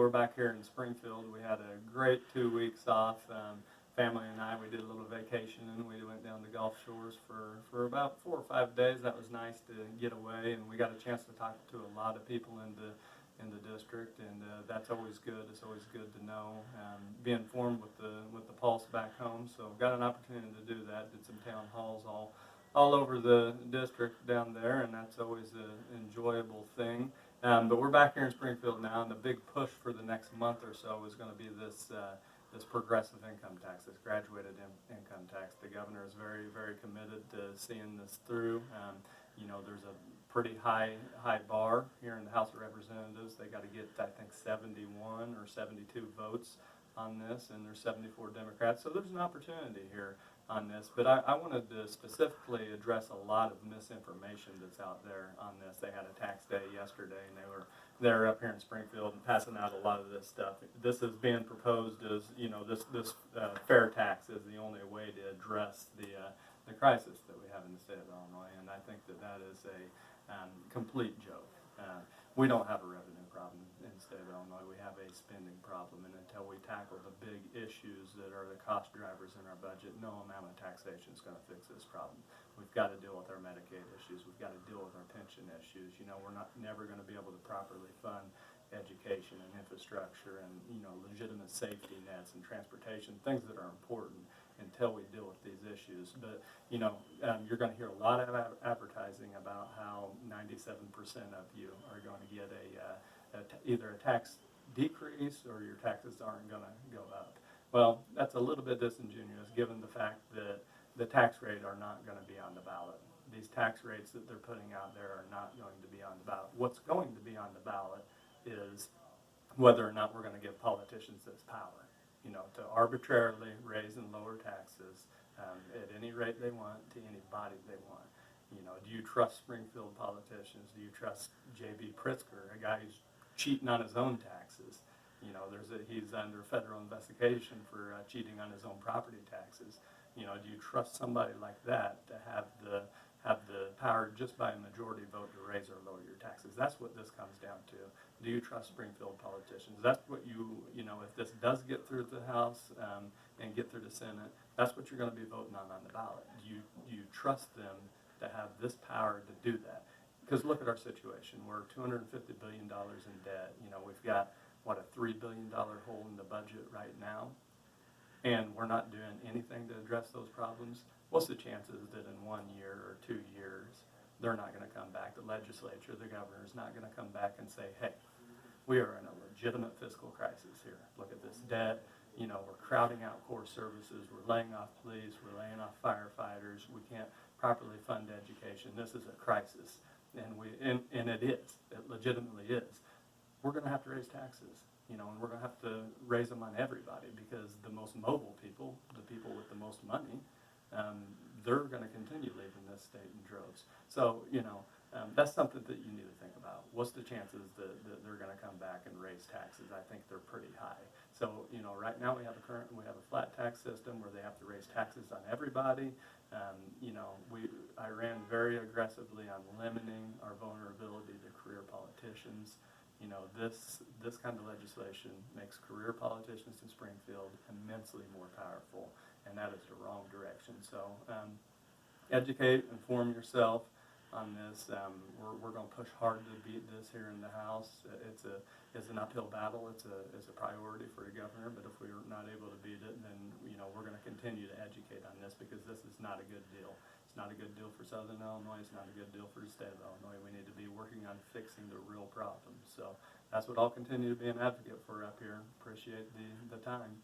we're back here in Springfield. We had a great 2 weeks off. Family and I, we did a little vacation and we went down to Gulf Shores for about 4 or 5 days. That was nice to get away, and we got a chance to talk to a lot of people in the district, and that's always good. It's always good to know, be informed with the pulse back home. So got an opportunity to do that. Did some town halls all over the district down there, and that's always an enjoyable thing. But we're back here in Springfield now, and the big push for the next month or so is going to be this progressive income tax, this graduated income tax. The governor is very, very committed to seeing this through. There's a pretty high bar here in the House of Representatives. They got to get, I think, 71 or 72 votes on this, and there's 74 Democrats. So there's an opportunity here on this. But I wanted to specifically address a lot of misinformation that's out there on this. They had a tax day yesterday, and they're up here in Springfield and passing out a lot of this stuff. This is being proposed as, this fair tax is the only way to address the crisis that we have in the state of Illinois, and I think that is a complete joke. We don't have a revenue problem in the state of Illinois. We have a spending problem, and until we tackle the big issues that are the cost drivers in our budget, no amount of taxation is going to fix this problem. We've got to deal with our Medicaid issues. We've got to deal with our pension issues. We're never going to be able to properly fund education and infrastructure and, legitimate safety nets and transportation, things that are important until we deal with these issues. But, you're going to hear a lot of advertising about how 97% of you are going to get either a tax decrease or your taxes aren't going to go up. Well, that's a little bit disingenuous given the fact that the tax rate are not going to be on the ballot. These tax rates that they're putting out there are not going to be on the ballot. What's going to be on the ballot is whether or not we're going to give politicians this power, to arbitrarily raise and lower taxes at any rate they want to anybody they want. Do you trust Springfield politicians? Do you trust J.B. Pritzker, a guy who's cheating on his own taxes? He's under federal investigation for cheating on his own property taxes. Do you trust somebody like that to have the power just by a majority vote to raise or lower your taxes? That's what this comes down to. Do you trust Springfield politicians? That's what if this does get through the House and get through the Senate, that's what you're going to be voting on the ballot. Do you trust them to have this power to do that? Because look at our situation. We're $250 billion in debt. We've got, a $3 billion hole in the budget right now, and we're not doing anything to address those problems. What's the chances that in 1 year or 2 years they're not going to come back? The legislature, the governor is not going to come back and say, hey, we are in a legitimate fiscal crisis here. Look at this debt. We're crowding out core services. We're laying off police. We're laying off firefighters. We can't properly fund education. This is a crisis, and it is. It legitimately is. We're going to have to raise taxes, and we're going to have to raise them on everybody because the most mobile people, the people with the most money, they're going to continue leaving this state in droves. So, that's something that you need to think about. What's the chances that they're going to come back and raise taxes? I think they're pretty high. So, right now we have a flat tax system where they have to raise taxes on everybody. I ran very aggressively on limiting our vulnerability to career politicians. This kind of legislation makes career politicians in Springfield immensely more powerful, and that is the wrong direction. So educate, inform yourself on this. We're going to push hard to beat this here in the House. It's an uphill battle. It's a priority for the governor, but if we're not able to beat it, then we're going to continue to educate on this because this is not a good deal. It's not a good deal for Southern Illinois. It's not a good deal for the state of Illinois. We need to be working on fixing the real problems. So that's what I'll continue to be an advocate for up here. Appreciate the time.